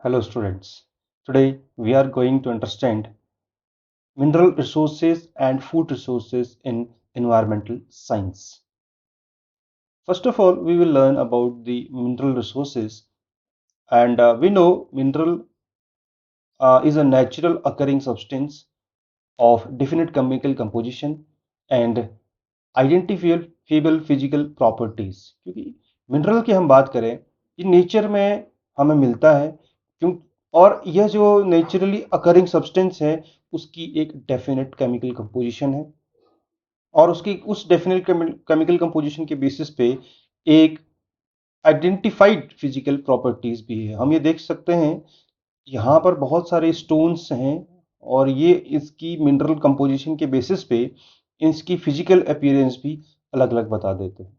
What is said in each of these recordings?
Hello students. Today we are going to understand mineral resources and food resources in environmental science. First of all, we will learn about the mineral resources and we know mineral is a natural occurring substance of definite chemical composition and identifiable physical properties क्योंकि mineral की हम बात करें ये nature में हमें मिलता है क्यों और यह जो नेचुरली अकरिंग सब्सटेंस है उसकी एक डेफिनेट केमिकल कंपोजिशन है और उसकी उस डेफिनेट केमिकल कंपोजिशन के बेसिस पे एक आइडेंटिफाइड फिजिकल प्रॉपर्टीज भी है। हम ये देख सकते हैं यहाँ पर बहुत सारे स्टोन्स हैं और ये इसकी मिनरल कंपोजिशन के बेसिस पे इसकी फिजिकल अपीयरेंस भी अलग अलग बता देते हैं।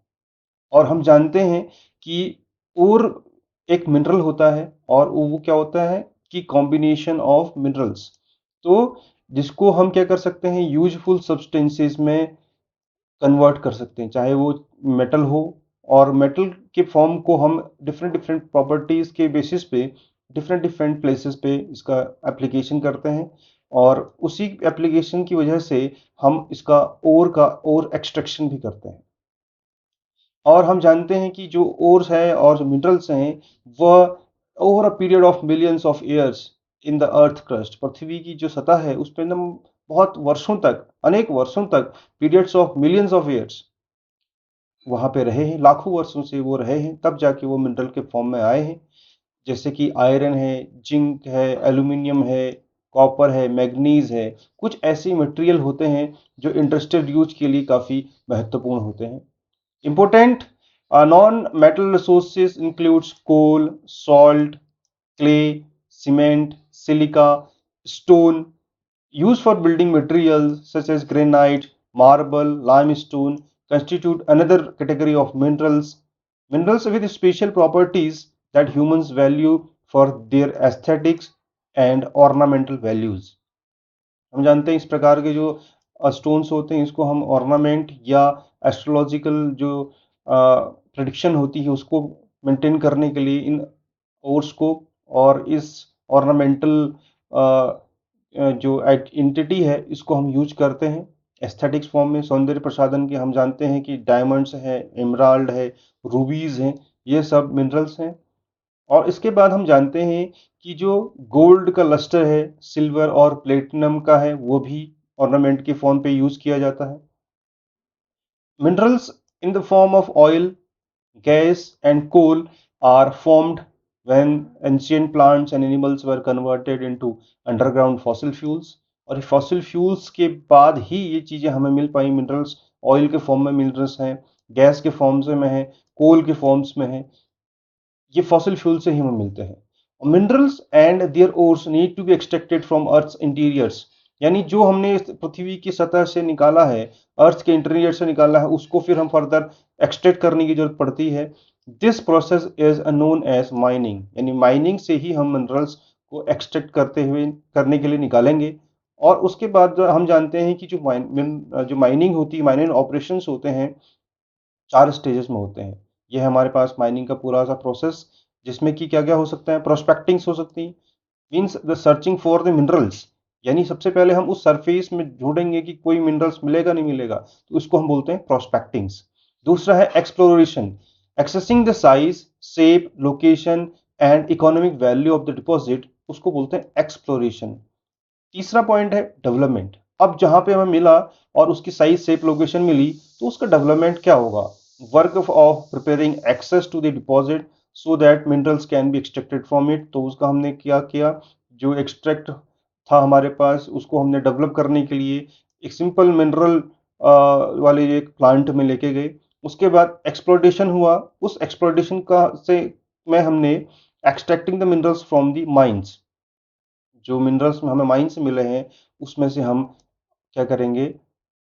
और हम जानते हैं कि और एक मिनरल होता है और वो क्या होता है कि कॉम्बिनेशन ऑफ मिनरल्स, तो जिसको हम क्या कर सकते हैं यूजफुल सब्सटेंसेस में कन्वर्ट कर सकते हैं, चाहे वो मेटल हो। और मेटल के फॉर्म को हम डिफरेंट डिफरेंट प्रॉपर्टीज के बेसिस पे डिफरेंट डिफरेंट प्लेसेस पे इसका एप्लीकेशन करते हैं और उसी एप्लीकेशन की वजह से हम इसका और एक्सट्रैक्शन भी करते हैं। और हम जानते हैं कि जो ओर्स है और जो मिनरल्स हैं वह over a period of millions of years in the earth crust, पृथ्वी की जो सतह है उस पर एकदम बहुत वर्षों तक, अनेक वर्षों तक, periods of millions of years वहां पे रहे हैं, लाखों वर्षों से वो रहे हैं, तब जाके वो मिनरल के फॉर्म में आए हैं। जैसे कि आयरन है, जिंक है, एल्यूमिनियम है, कॉपर है, मैग्नीज है। कुछ ऐसे मटेरियल होते हैं जो इंडस्ट्रियल यूज के लिए काफी महत्वपूर्ण होते हैं। Important non-metal resources includes coal, salt, clay, cement, silica, stone, used for building materials such as granite, marble, limestone constitute another category of minerals. Minerals with special properties that humans value for their aesthetics and ornamental values. हम जानते हैं इस प्रकार के जो stones होते हैं इसको हम ऑर्नामेंट या एस्ट्रोलॉजिकल जो प्रेडिक्शन होती है उसको मेंटेन करने के लिए इन ओर्स को और इस ऑर्नामेंटल जो एंटिटी है इसको हम यूज करते हैं एस्थेटिक्स फॉर्म में। सौंदर्य प्रसाधन के हम जानते हैं कि डायमंड्स हैं, एमराल्ड है, रूबीज हैं, ये सब मिनरल्स हैं। और इसके बाद हम जानते हैं कि जो गोल्ड का लस्टर है, सिल्वर और प्लेटिनम का है, वो भी ऑर्नामेंट के फॉर्म पे यूज किया जाता है। Minerals in the form of oil, gas and coal are formed when ancient plants and animals were converted into underground fossil fuels। और ये फॉसिल फ्यूल्स के बाद ही ये चीज़ें हमें मिल पाई। मिनरल्स ऑयल के फॉर्म में मिनरल्स हैं, गैस के फॉर्म्स में है, कोल के फॉर्म्स में है, ये फॉसिल फ्यूल से ही हमें मिलते हैं। Minerals and their ores need to be extracted from earth interiors, यानी जो हमने पृथ्वी की सतह से निकाला है, अर्थ के इंटीरियर से निकाला है, उसको फिर हम फर्दर एक्सट्रैक्ट करने की जरूरत पड़ती है। This process is known as mining, यानी माइनिंग से ही हम मिनरल्स को एक्सट्रैक्ट करते हुए करने के लिए निकालेंगे। और उसके बाद हम जानते हैं कि जो माइनिंग होती है, माइनिंग ऑपरेशंस होते हैं, 4 स्टेजेस में होते हैं। ये है हमारे पास माइनिंग का पूरा सा प्रोसेस, जिसमें कि क्या-क्या हो सकता है, प्रोस्पेक्टिंग्स हो सकती है, means the searching for the minerals, यानी सबसे पहले हम उस सरफेस में ढूंढेंगे कि कोई मिनरल्स मिलेगा नहीं मिलेगा, तो इसको हम बोलते हैं प्रोस्पेक्टिंग्स। दूसरा है exploration, accessing the size, shape, location and economic value of the deposit, उसको बोलते हैं एक्सप्लोरेशन। तीसरा पॉइंट है डेवलपमेंट, अब जहां पे हमें मिला और उसकी साइज शेप लोकेशन मिली तो उसका डेवलपमेंट क्या होगा, work of preparing access to the deposit so that minerals can be extracted from it. तो उसका हमने क्या किया, जो एक्सट्रैक्ट था हमारे पास उसको हमने डेवलप करने के लिए एक सिंपल मिनरल वाले एक प्लांट में लेके गए। उसके बाद एक्सप्लोरेशन हुआ, उस एक्सप्लोरेशन का से में हमने extracting the minerals from the mines, जो मिनरल्स हमें माइन से मिले हैं उसमें से हम क्या करेंगे,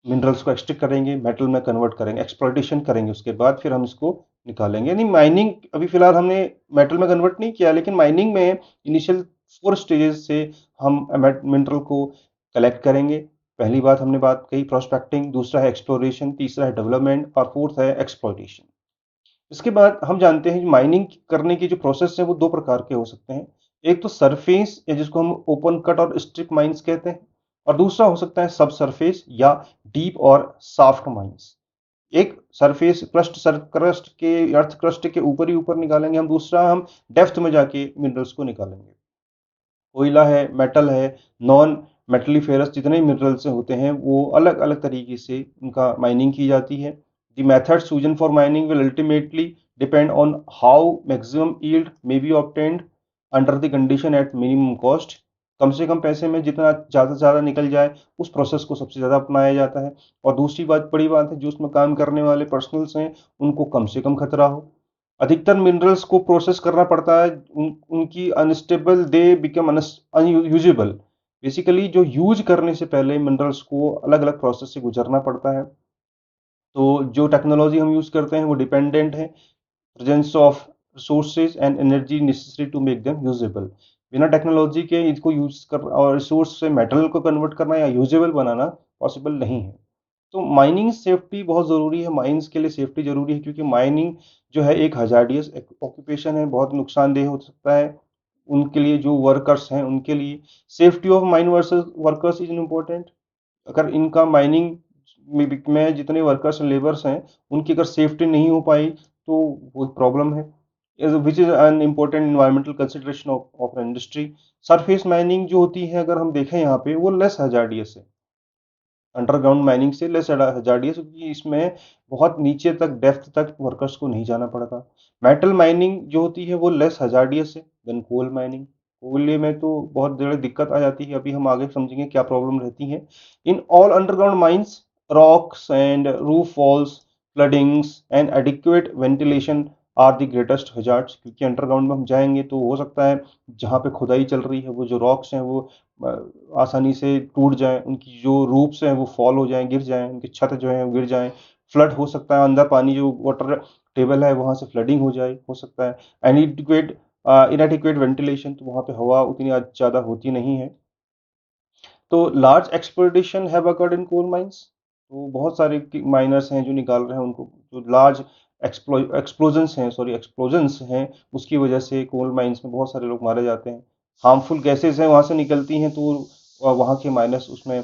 मिनरल्स को एक्सट्रैक्ट करेंगे, मेटल में कन्वर्ट करेंगे, एक्सप्लॉइटेशन करेंगे, उसके बाद फिर हम इसको निकालेंगे। यानी माइनिंग अभी फिलहाल हमने मेटल में कन्वर्ट नहीं किया, लेकिन माइनिंग में इनिशियल 4 स्टेजेस से हम मिनरल को कलेक्ट करेंगे। पहली बात हमने बात कही प्रोस्पेक्टिंग, दूसरा है एक्सप्लोरेशन, तीसरा है डेवलपमेंट और फोर्थ है एक्सप्लॉइटेशन। इसके बाद हम जानते हैं माइनिंग करने के जो प्रोसेस है वो 2 प्रकार के हो सकते हैं। एक तो सरफेस या जिसको हम ओपन कट और स्ट्रिप माइंस कहते हैं, और दूसरा हो सकता है सब सरफेस या डीप और सॉफ्ट माइंस। एक सरफेस क्रस्ट के अर्थ क्रस्ट के ऊपर ही ऊपर निकालेंगे हम, दूसरा हम डेप्थ में जाके मिनरल्स को निकालेंगे। कोयला है, मेटल है, नॉन मेटलीफेरस जितने मिनरल्स होते हैं वो अलग अलग तरीके से उनका माइनिंग की जाती है। The method chosen for mining will ultimately depend on how maximum yield may be obtained under the condition at minimum cost. कम से कम पैसे में जितना ज़्यादा से ज़्यादा निकल जाए उस प्रोसेस को सबसे ज़्यादा अपनाया जाता है। और दूसरी बात, बड़ी बात है, जो उसमें काम करने वाले पर्सनल्स हैं उनको कम से कम खतरा हो। अधिकतर मिनरल्स को प्रोसेस करना पड़ता है, उनकी unstable they become unusable. Basically जो यूज करने से पहले मिनरल्स को अलग अलग प्रोसेस से गुजरना पड़ता है। तो जो टेक्नोलॉजी हम यूज करते हैं वो डिपेंडेंट है presence of resources and energy necessary to make them usable. बिना टेक्नोलॉजी के इसको यूज कर और रिसोर्स से मेटल को कन्वर्ट करना या यूजेबल बनाना पॉसिबल नहीं है। तो माइनिंग सेफ्टी बहुत ज़रूरी है, माइंस के लिए सेफ्टी ज़रूरी है, क्योंकि माइनिंग जो है एक हजार्डियस ऑक्यूपेशन है, बहुत नुकसानदेह हो सकता है उनके लिए, जो वर्कर्स हैं उनके लिए। Safety of mine versus workers is important. अगर इनका माइनिंग में जितने वर्कर्स लेबर्स हैं उनकी अगर सेफ्टी नहीं हो पाई तो वो एक प्रॉब्लम है, which is an important environmental consideration of industry. Surface mining जो होती है अगर हम देखें यहाँ पे वो लेस हजार्डियस है, अंडरग्राउंड माइनिंग से लेस हजार्डियस, क्योंकि इसमें बहुत नीचे तक डेप्थ तक वर्कर्स को नहीं जाना पड़ता। मेटल माइनिंग जो होती है वो लेस हजार्डियस है देन कोल माइनिंग। कोयले में तो बहुत ज़्यादा दिक्कत आ जाती है, अभी हम आगे समझेंगे क्या प्रॉब्लम रहती है। In all underground mines rocks and roof falls, floodings and adequate ventilation are the greatest hazards. क्योंकि अंडरग्राउंड में हम जाएंगे तो हो सकता है जहाँ पे खुदाई चल रही है वो जो रॉक्स हैं वो आसानी से टूट जाएँ, उनकी जो रूफ्स हैं वो फॉल हो जाएँ, गिर जाएँ, उनकी छत जो है वो गिर जाएँ। फ्लड हो सकता है, अंदर पानी जो वाटर टेबल है वहाँ से फ्लडिंग हो जाए, हो सकता है। इनएडिक्वेट वेंटिलेशन, तो वहाँ पे हवा उतनी ज़्यादा होती नहीं है। तो large exploitation have occurred in coal mines. तो बहुत सारे माइनर्स हैं जो निकाल रहे हैं उनको, जो लार्ज एक्सप्लोजन्स हैं उसकी वजह से कोल माइंस में बहुत सारे लोग मारे जाते हैं। हार्मफुल गैसेज हैं वहाँ से निकलती हैं, तो वहाँ के माइनर्स उसमें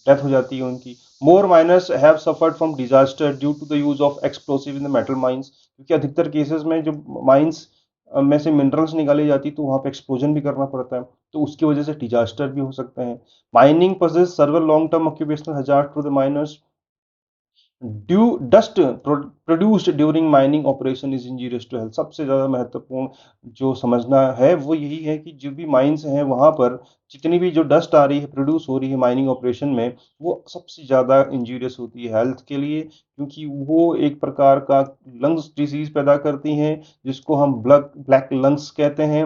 डेथ हो जाती है उनकी। More miners have suffered from disaster due to the use of explosive in the metal mines. क्योंकि अधिकतर केसेस में जो माइंस में से मिनरल्स निकाली जाती तो वहाँ पे एक्सप्लोजन भी करना पड़ता है, तो उसकी वजह से डिजास्टर भी हो सकते हैं। Mining poses severe long term occupational hazard to the miners. Due dust produced during mining operation is injurious to health. सबसे ज़्यादा महत्वपूर्ण जो समझना है वो यही है कि जो भी माइंस हैं वहाँ पर जितनी भी जो डस्ट आ रही है, प्रोड्यूस हो रही है माइनिंग ऑपरेशन में, वो सबसे ज़्यादा इंजीरियस होती है हेल्थ के लिए, क्योंकि वो एक प्रकार का लंग्स डिजीज पैदा करती हैं जिसको हम ब्लैक लंग्स कहते हैं।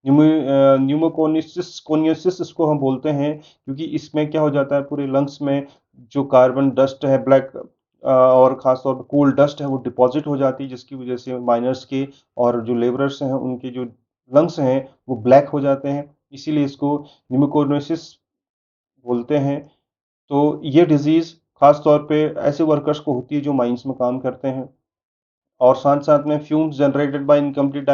न्यूमोकोनिसिस कोनियोसिस इसको हम बोलते हैं, क्योंकि इसमें क्या हो जाता है पूरे लंग्स में जो कार्बन डस्ट है ब्लैक और ख़ास तौर पे कूल डस्ट है वो डिपॉजिट हो जाती है, जिसकी वजह से माइनर्स के और जो लेबरर्स हैं उनके जो लंग्स हैं वो ब्लैक हो जाते हैं, इसीलिए इसको न्यूमोकोनिसिस बोलते हैं। तो ये डिजीज़ ख़ास तौर पे ऐसे वर्कर्स को होती है जो माइंस में काम करते हैं। और साथ साथ में fumes generated by incomplete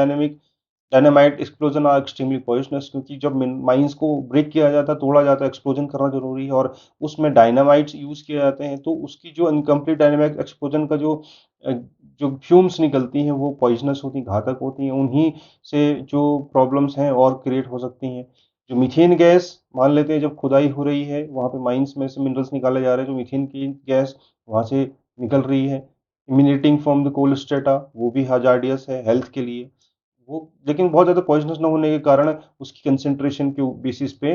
dynamite explosion are extremely poisonous. क्योंकि जब माइंस को ब्रेक किया जाता है, तोड़ा जाता है, एक्सप्लोजन करना जरूरी है और उसमें डायनामाइट्स यूज किए जाते हैं, तो उसकी जो इनकम्प्लीट डायनामाइट एक्सप्लोजन का जो फ्यूम्स निकलती हैं वो पॉइजनस होती हैं, घातक होती हैं। उन्हीं से जो प्रॉब्लम्स हैं और क्रिएट हो सकती हैं। जो मीथेन गैस, मान लेते हैं जब खुदाई हो रही है वहाँ पे माइंस में से मिनरल्स निकाले जा रहे हैं, जो मीथेन की गैस वहाँ से निकल रही है emanating from the coal strata, वो भी हजार्डियस है हेल्थ के लिए। वो लेकिन बहुत ज़्यादा पॉइजनस ना होने के कारण उसकी कंसेंट्रेशन के बेसिस पे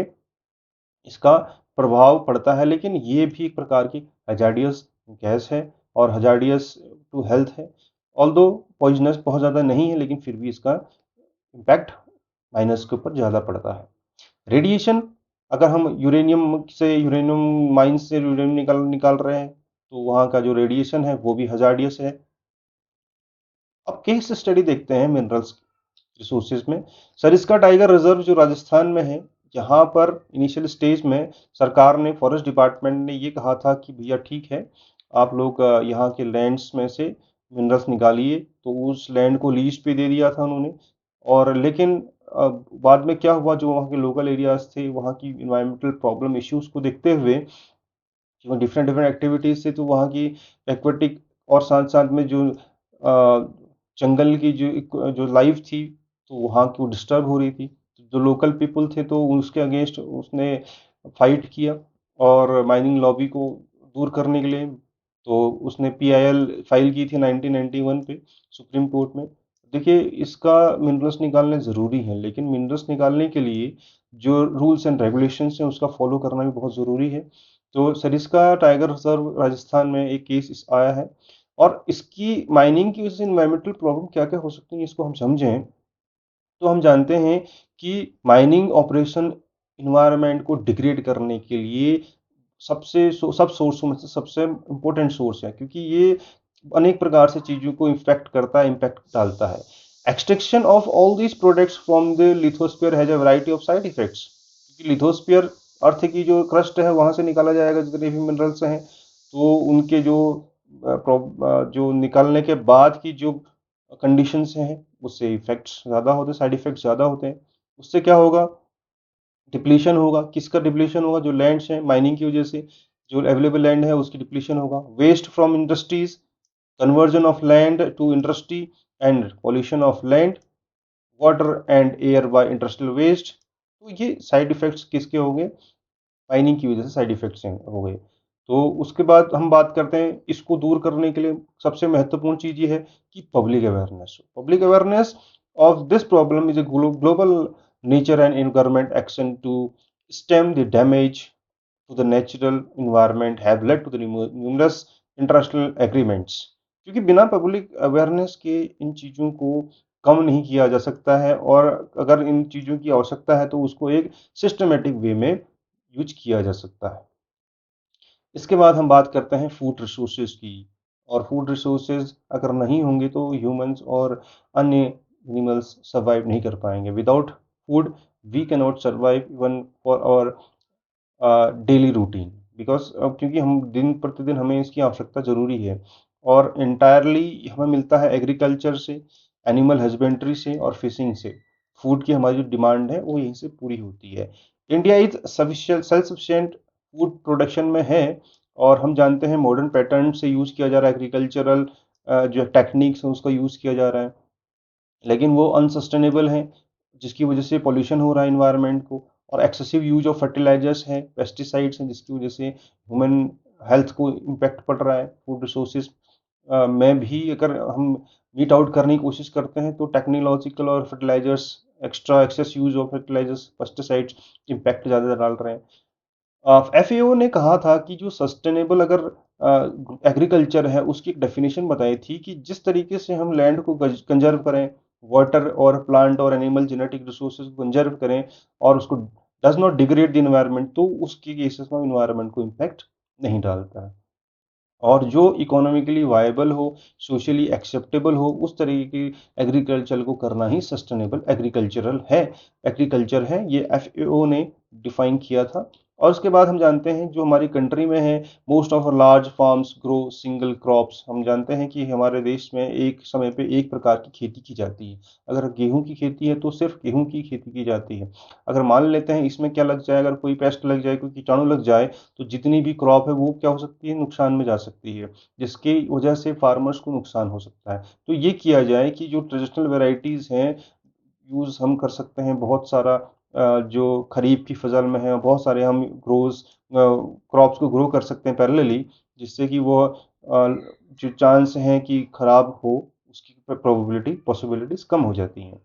इसका प्रभाव पड़ता है, लेकिन ये भी एक प्रकार की हजार्डियस गैस है और हजार्डियस टू हेल्थ है। ऑल्दो पॉइजनस बहुत ज़्यादा नहीं है, लेकिन फिर भी इसका इम्पैक्ट माइनस के ऊपर ज़्यादा पड़ता है। रेडिएशन, अगर हम यूरेनियम माइंस से यूरेनियम निकाल रहे हैं तो वहाँ का जो रेडिएशन है वो भी हजार्डियस है। अब केस स्टडी देखते हैं मिनरल्स रिसोर्सेज में। सरिस्का टाइगर रिजर्व जो राजस्थान में है, यहाँ पर इनिशियल स्टेज में सरकार ने, फॉरेस्ट डिपार्टमेंट ने ये कहा था कि भैया ठीक है, आप लोग यहाँ के लैंड्स में से मिनरल्स निकालिए, तो उस लैंड को लीज पे दे दिया था उन्होंने। और लेकिन बाद में क्या हुआ, जो वहाँ के लोकल एरियाज थे, वहाँ की इन्वायरमेंटल प्रॉब्लम इश्यूज को देखते हुए, जो डिफरेंट डिफरेंट एक्टिविटीज थी, तो वहाँ की एक्वेटिक और साथ साथ में जो जंगल की जो लाइफ थी, तो वहाँ की वो डिस्टर्ब हो रही थी। जो लोकल पीपल थे तो उसके अगेंस्ट उसने फाइट किया, और माइनिंग लॉबी को दूर करने के लिए तो उसने पीआईएल फाइल की थी 1991 पे सुप्रीम कोर्ट में। देखिए, इसका मिनरल्स निकालने ज़रूरी है, लेकिन मिनरल्स निकालने के लिए जो रूल्स एंड रेगुलेशंस हैं उसका फॉलो करना भी बहुत ज़रूरी है। तो सरिस्का टाइगर रिजर्व राजस्थान में एक केस आया है, और इसकी माइनिंग की वजह से इन्वायरमेंटल प्रॉब्लम क्या क्या हो सकती है, इसको हम समझें तो हम जानते हैं कि माइनिंग ऑपरेशन इन्वायरमेंट को डिग्रेड करने के लिए सब सोर्सों में से सबसे इम्पोर्टेंट सोर्स है, क्योंकि ये अनेक प्रकार से चीज़ों को इफेक्ट करता है, इम्पैक्ट डालता है। Extraction of all these products from the lithosphere has a variety of side effects, क्योंकि लिथोस्फीयर अर्थ की जो क्रस्ट है वहां से निकाला जाएगा जितने भी मिनरल्स हैं, तो उनके जो निकालने के बाद की जो कंडीशंस हैं उससे इफेक्ट्स ज़्यादा होते हैं, साइड इफेक्ट्स ज़्यादा होते हैं। उससे क्या होगा, डिप्लीशन होगा। किसका डिप्लीशन होगा, जो लैंड्स हैं माइनिंग की वजह से जो अवेलेबल लैंड है उसकी डिप्लीशन होगा। Waste from industries, conversion of land to industry, and pollution of land, water and air by industrial waste. तो ये साइड इफेक्ट्स किसके होंगे, माइनिंग की वजह से साइड इफेक्ट्स हो गए। तो उसके बाद हम बात करते हैं इसको दूर करने के लिए सबसे महत्वपूर्ण चीज़ ये है कि public awareness of this problem is a global nature and environment action to stem the damage to the natural environment have led to the numerous international agreements। क्योंकि बिना पब्लिक अवेयरनेस के इन चीज़ों को कम नहीं किया जा सकता है, और अगर इन चीज़ों की आवश्यकता है तो उसको एक सिस्टमेटिक वे में यूज किया जा सकता है। इसके बाद हम बात करते हैं फूड रिसोर्सेज की, और फूड रिसोर्सेज अगर नहीं होंगे तो ह्यूमंस और अन्य एनिमल्स सर्वाइव नहीं कर पाएंगे। Without food we can not survive even for our daily routine, because क्योंकि हम दिन प्रतिदिन हमें इसकी आवश्यकता ज़रूरी है, और इंटायरली हमें मिलता है एग्रीकल्चर से, एनिमल हस्बेंड्री से और फिशिंग से। फूड की हमारी जो डिमांड है वो यहीं से पूरी होती है। India is sufficient self sufficient food production में है, और हम जानते हैं मॉडर्न पैटर्न से यूज़ किया जा रहा है एग्रीकल्चरल जो टेक्निक्स हैं उसका यूज़ किया जा रहा है, लेकिन वो अनसस्टेनेबल हैं, जिसकी वजह से पॉल्यूशन हो रहा है इन्वायरमेंट को, और एक्सेसिव यूज ऑफ फर्टिलाइजर्स हैं, पेस्टिसाइड्स हैं, जिसकी वजह से ह्यूमन हेल्थ को इम्पेक्ट पड़ रहा है। फूड रिसोर्सेज में भी अगर हम मीट आउट करने की कोशिश करते हैं तो टेक्नोलॉजिकल और fertilisers extra excess use of fertilisers pesticides impact ज़्यादा डाल रहे हैं। एफएओ ने कहा था कि जो सस्टेनेबल अगर एग्रीकल्चर है उसकी एक डेफिनेशन बताई थी कि जिस तरीके से हम लैंड को कंजर्व करें, वाटर और प्लांट और एनिमल जेनेटिक रिसोर्सेज को कंजर्व करें, और उसको does not degrade the environment, तो उसकी केसेस में इन्वायरमेंट को इम्पैक्ट नहीं डालता है। और जो इकोनॉमिकली वायबल हो, सोशली एक्सेप्टेबल हो, उस तरीके की एग्रीकल्चर को करना ही सस्टेनेबल एग्रीकल्चर है, ये एफएओ ने डिफाइन किया था। और उसके बाद हम जानते हैं जो हमारी कंट्री में है, most of large farms grow single crops. हम जानते हैं कि हमारे देश में एक समय पे एक प्रकार की खेती की जाती है। अगर गेहूं की खेती है तो सिर्फ गेहूं की खेती की जाती है। अगर मान लेते हैं इसमें क्या लग जाए, अगर कोई पेस्ट लग जाए, कोई कीटाणु लग जाए, तो जितनी भी क्रॉप है वो क्या हो सकती है, नुकसान में जा सकती है, जिसकी वजह से फार्मर्स को नुकसान हो सकता है। तो ये किया जाए कि जो ट्रेडिशनल वेराइटीज़ हैं यूज़ हम कर सकते हैं, बहुत सारा जो खरीफ की फसल में है बहुत सारे हम क्रॉप्स को ग्रो कर सकते हैं पैरेलली, जिससे कि वो जो चांस हैं कि खराब हो उसकी प्रोबेबिलिटी पॉसिबिलिटीज कम हो जाती हैं।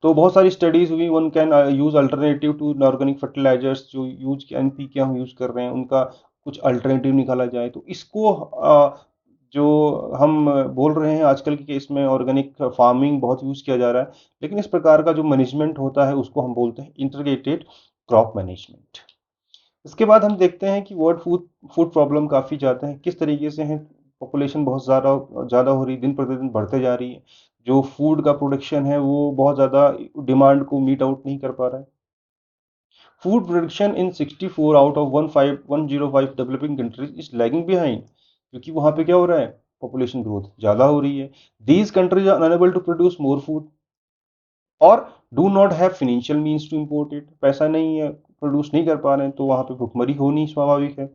तो बहुत सारी स्टडीज हुई, one can use alternative to organic fertilisers, जो यूज एनपीके हम यूज कर रहे हैं उनका कुछ अल्टरनेटिव निकाला जाए। तो इसको जो हम बोल रहे हैं आजकल के केस में ऑर्गेनिक फार्मिंग बहुत यूज किया जा रहा है, लेकिन इस प्रकार का जो मैनेजमेंट होता है उसको हम बोलते हैं इंटीग्रेटेड क्रॉप मैनेजमेंट। इसके बाद हम देखते हैं कि वर्ल्ड फूड फूड प्रॉब्लम काफ़ी ज़्यादा है, किस तरीके से है। पॉपुलेशन बहुत ज़्यादा ज़्यादा हो रही है, दिन प्रतिदिन बढ़ते जा रही है। जो फूड का प्रोडक्शन है वो बहुत ज़्यादा डिमांड को मीट आउट नहीं कर पा रहा है। Food production in 64 out of 105 developing countries is lagging behind, क्योंकि वहाँ पे क्या हो रहा है, पॉपुलेशन ग्रोथ ज़्यादा हो रही है। These countries are unable to produce more food, और do not have financial means to import it, पैसा नहीं है, प्रोड्यूस नहीं कर पा रहे हैं, तो वहाँ पे भुखमरी होनी स्वाभाविक है।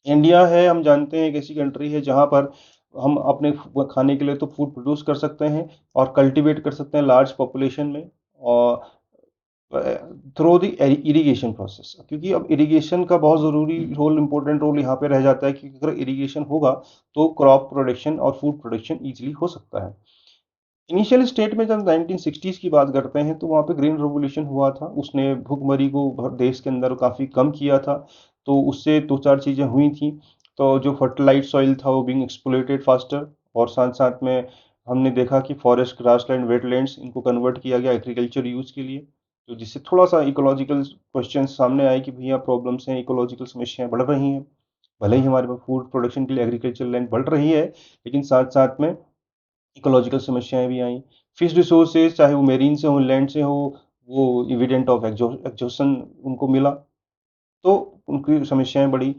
इंडिया है, हम जानते हैं, एक ऐसी कंट्री है जहाँ पर हम अपने खाने के लिए तो फूड प्रोड्यूस कर सकते हैं और कल्टीवेट कर सकते हैं लार्ज पॉपुलेशन में, और थ्रू द इरिगेशन प्रोसेस, क्योंकि अब इरिगेशन का बहुत ज़रूरी रोल, इम्पोर्टेंट रोल यहाँ पे रह जाता है, क्योंकि अगर इरिगेशन होगा तो क्रॉप प्रोडक्शन और फूड प्रोडक्शन ईजिली हो सकता है। इनिशियल स्टेट में जब 1960s की बात करते हैं तो वहाँ पे ग्रीन रेवोल्यूशन हुआ था, उसने भुखमरी को देश के अंदर काफ़ी कम किया था। तो उससे दो चार चीज़ें हुई थी। तो जो फर्टिलाइज सॉइल था वो बीइंग एक्सप्लॉइटेड फास्टर, और साथ साथ में हमने देखा कि फॉरेस्ट, ग्रासलैंड, वेटलैंड्स, इनको कन्वर्ट किया गया एग्रीकल्चर यूज़ के लिए। तो जिससे थोड़ा सा इकोलॉजिकल क्वेश्चन सामने आए कि भैया प्रॉब्लम्स हैं, इकोलॉजिकल समस्याएं बढ़ रही हैं। भले ही हमारे पास फूड प्रोडक्शन के लिए एग्रीकल्चर लैंड बढ़ रही है, लेकिन साथ साथ में इकोलॉजिकल समस्याएं भी आई। फिश रिसोर्सेज, चाहे वो मेरीन से हो, लैंड से हो, वो इविडेंट ऑफ एग्जॉशन उनको मिला, तो उनकी समस्याएं बढ़ी।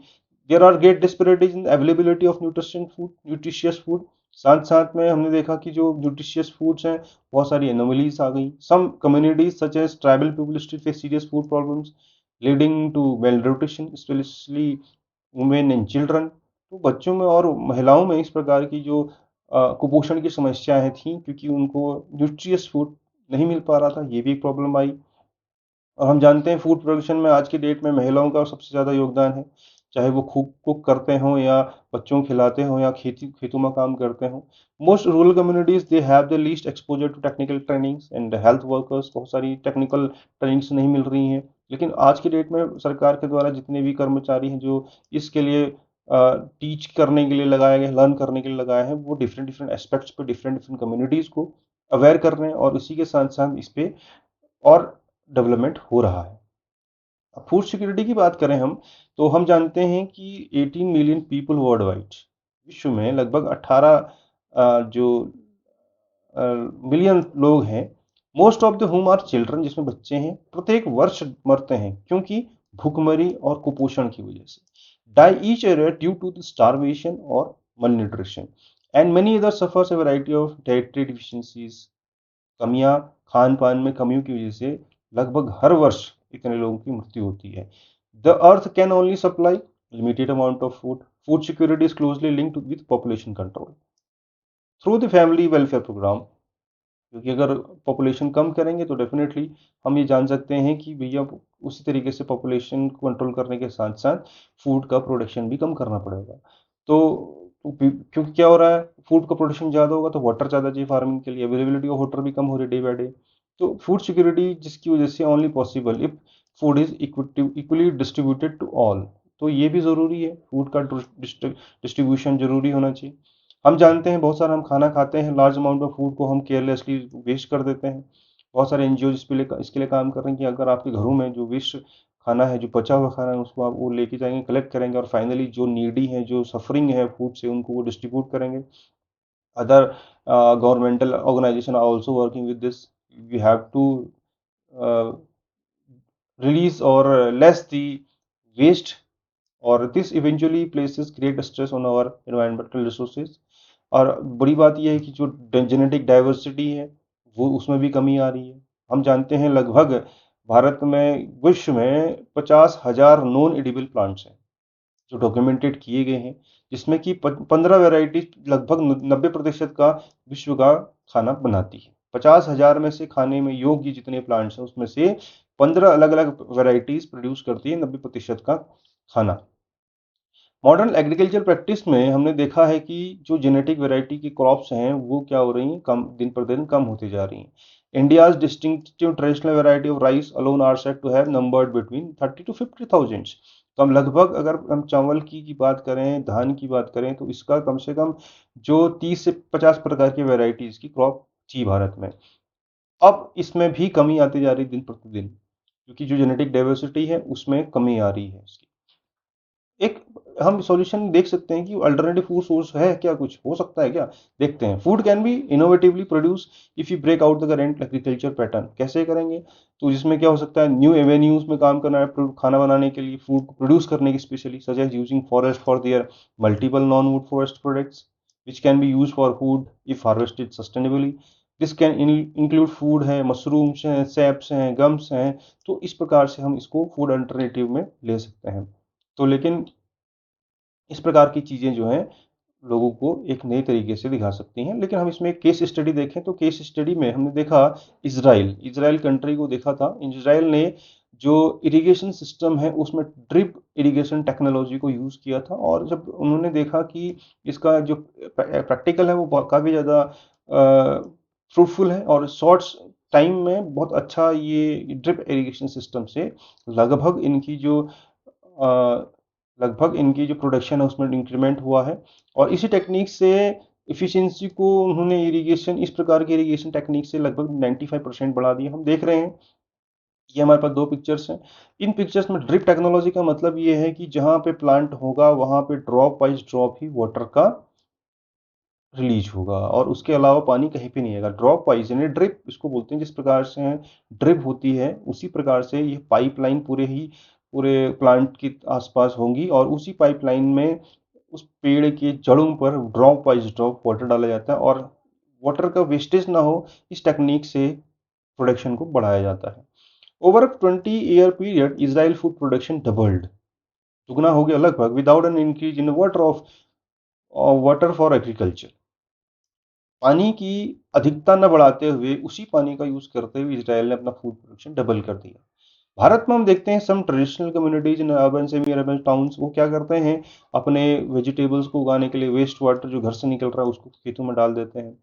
There are great disparities in availability of nutritious food. साथ साथ में हमने देखा कि जो न्यूट्रिशियस फूड्स हैं, बहुत सारी एनोमलीज आ गई। Some communities such as tribal people still face serious food problems leading to well nutrition, specially women and children. तो बच्चों में और महिलाओं में इस प्रकार की जो कुपोषण की समस्याएं थी, क्योंकि उनको न्यूट्रियस फूड नहीं मिल पा रहा था, ये भी एक प्रॉब्लम आई। और हम जानते हैं फूड प्रोडक्शन में आज की डेट में महिलाओं का सबसे ज़्यादा योगदान है, चाहे वो कुक करते हों या बच्चों को खिलाते हों या खेतों में काम करते हों। Most rural communities they have the least exposure to technical trainings and health workers, बहुत सारी टेक्निकल ट्रेनिंग्स नहीं मिल रही हैं। लेकिन आज की डेट में सरकार के द्वारा जितने भी कर्मचारी हैं जो इसके लिए टीच करने के लिए लगाए गए, लर्न करने के लिए लगाए हैं, वो डिफरेंट डिफरेंट एस्पेक्ट्स पे डिफरेंट डिफरेंट कम्युनिटीज़ को अवेयर कर रहे हैं, और इसी के साथ साथ इस पे और डेवलपमेंट हो रहा है। अब फूड सिक्योरिटी की बात करें हम, तो हम जानते हैं कि 18 मिलियन पीपल वर्ल्ड वाइड, विश्व में लगभग 18 जो मिलियन लोग हैं, most of the whom are children, जिसमें बच्चे हैं, प्रत्येक वर्ष मरते हैं क्योंकि भूखमरी और कुपोषण की वजह से, die each year due to the starvation और malnutrition, and many others suffers a variety of dietary deficiencies। कमियां, खान पान में कमियों की वजह से लगभग हर वर्ष इतने लोगों की मृत्यु होती है। The earth can only supply limited amount of food. Food security is closely linked with population control through the family welfare programme, क्योंकि अगर पॉपुलेशन कम करेंगे तो डेफिनेटली हम ये जान सकते हैं कि भैया उसी तरीके से पॉपुलेशन को कंट्रोल करने के साथ साथ फूड का प्रोडक्शन भी कम करना पड़ेगा। तो क्योंकि क्या हो रहा है, फूड का प्रोडक्शन ज़्यादा होगा तो वाटर ज़्यादा चाहिए फार्मिंग के लिए, अवेलेबिलिटी ऑफ वाटर भी कम हो रही है डे बाई डे। तो फूड सिक्योरिटी जिसकी वजह से only possible if food is equally distributed to all. तो ये भी ज़रूरी है, फूड का डिस्ट्रीब्यूशन जरूरी होना चाहिए। हम जानते हैं बहुत सारा हम खाना खाते हैं, लार्ज अमाउंट ऑफ फूड को हम केयरलेसली वेस्ट कर देते हैं। बहुत सारे एनजीओ इसके लिए काम कर रहे हैं कि अगर आपके घरों में जो वेस्ट खाना है, जो बचा हुआ खाना है, उसको आप वो लेके जाएंगे, कलेक्ट करेंगे, और फाइनली जो नीडी है, जो सफरिंग है फूड से, उनको वो डिस्ट्रीब्यूट करेंगे। Other governmental organisation are also working with this. We have to release or less the waste, और this eventually places great stress on our environmental resources। और बड़ी बात यह है कि जो जेनेटिक डाइवर्सिटी है वो उसमें भी कमी आ रही है। हम जानते हैं लगभग भारत में, विश्व में 50,000 नॉन एडिबल प्लांट्स हैं जो डॉक्यूमेंटेड किए गए हैं, जिसमें कि 15 वेराइटी लगभग 90% का विश्व का खाना बनाती है। 50,000 में से खाने में योग्य जितने प्लांट्स हैं उसमें से 15 अलग अलग वेराइटीज प्रोड्यूस करती है 90% का खाना। मॉडर्न एग्रीकल्चर प्रैक्टिस में हमने देखा है कि जो जेनेटिक वैरायटी की क्रॉप्स हैं वो क्या हो रही हैं, कम दिन पर दिन कम होती जा रही हैं। India's distinctive traditional variety of rice alone are said to have numbered between 30 to 50,000। तो हम लगभग, अगर हम चावल की बात करें, धान की बात करें, तो इसका कम से कम जो 30 से 50 प्रकार की वैरायटीज की क्रॉप थी भारत में। अब इसमें भी कमी आती जा रही दिन प्रतिदिन, क्योंकि जो जेनेटिक डाइवर्सिटी है उसमें कमी आ रही है इसकी। एक हम सॉल्यूशन देख सकते हैं कि अल्टरनेटिव फूड सोर्स है क्या, कुछ हो सकता है क्या, देखते हैं। Food can be innovatively produce if you break out the current agriculture pattern. कैसे करेंगे, तो जिसमें क्या हो सकता है, न्यू एवेन्यूज में काम करना है खाना बनाने के लिए, फूड को प्रोड्यूस करने की, especially such as using forest for their multiple non wood forest products which can be use for food if harvested sustainably. This can include food है, मशरूम्स हैं, सेप्स हैं, गम्स हैं। तो इस प्रकार से हम इसको फूड अल्टरनेटिव में ले सकते हैं। तो लेकिन इस प्रकार की चीज़ें जो हैं लोगों को एक नए तरीके से दिखा सकती हैं। लेकिन हम इसमें एक केस स्टडी देखें तो केस स्टडी में हमने देखा इज़राइल कंट्री को देखा था। इज़राइल ने जो इरिगेशन सिस्टम है उसमें ड्रिप इरिगेशन टेक्नोलॉजी को यूज़ किया था, और जब उन्होंने देखा कि इसका जो प्रैक्टिकल है वो काफ़ी ज़्यादा फ्रूटफुल है और शॉर्ट टाइम में बहुत अच्छा ये ड्रिप इरिगेशन सिस्टम से लगभग इनकी जो लगभग इनकी जो प्रोडक्शन है उसमें इंक्रीमेंट हुआ है। और इसी टेक्निक से एफिशिएंसी को उन्होंने इरिगेशन इस प्रकार की इरिगेशन टेक्निक से लगभग 95% बढ़ा दिया। हम देख रहे हैं, ये हमारे पास दो पिक्चर्स हैं। इन पिक्चर्स में ड्रिप टेक्नोलॉजी का मतलब ये है कि जहाँ पे प्लांट होगा वहाँ पे ड्रॉप वाइज ड्रॉप ही वाटर का रिलीज होगा और उसके अलावा पानी कहीं पे नहीं आएगा। ड्रॉप वाइज यानी ड्रिप इसको बोलते हैं। जिस प्रकार से ड्रिप होती है उसी प्रकार से ये पाइपलाइन पूरे प्लांट के आसपास होंगी और उसी पाइपलाइन में उस पेड़ के जड़ों पर ड्रॉप वाइज ड्रॉप वाटर डाला जाता है और वाटर का वेस्टेज ना हो, इस टेक्निक से प्रोडक्शन को बढ़ाया जाता है। Over a 20-year period Israel food production doubled, दुगना हो गया लगभग, without an increase in water for agriculture. पानी की अधिकता न बढ़ाते हुए उसी पानी का यूज करते हुए इजराइल ने अपना फूड प्रोडक्शन डबल कर दिया। भारत में हम देखते हैं some traditional communities in urban semi urban towns, वो क्या करते हैं, अपने वेजिटेबल्स को उगाने के लिए वेस्ट वाटर जो घर से निकल रहा है उसको खेतों में डाल देते हैं।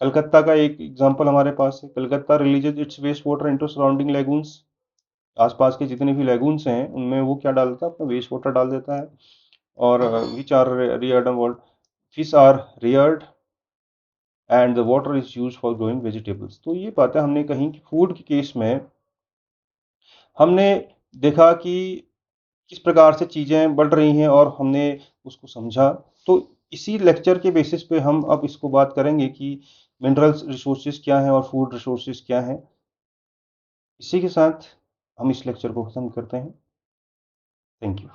कलकत्ता का एक एग्जांपल हमारे पास है। Calcutta releases its waste water into surrounding lagoons, आसपास के जितने भी लेगून्स हैं उनमें वो क्या डालता है, अपना वेस्ट वाटर डाल देता है। और which are reared fish are reared and the water is use for growing vegetables. तो ये बातें हमने कहीं कि फूड के केस में हमने देखा कि किस प्रकार से चीज़ें बढ़ रही हैं और हमने उसको समझा। तो इसी लेक्चर के बेसिस पे हम अब इसको बात करेंगे कि मिनरल्स रिसोर्सेज क्या हैं और फूड रिसोर्सेज क्या हैं। इसी के साथ हम इस लेक्चर को ख़त्म करते हैं। Thank you.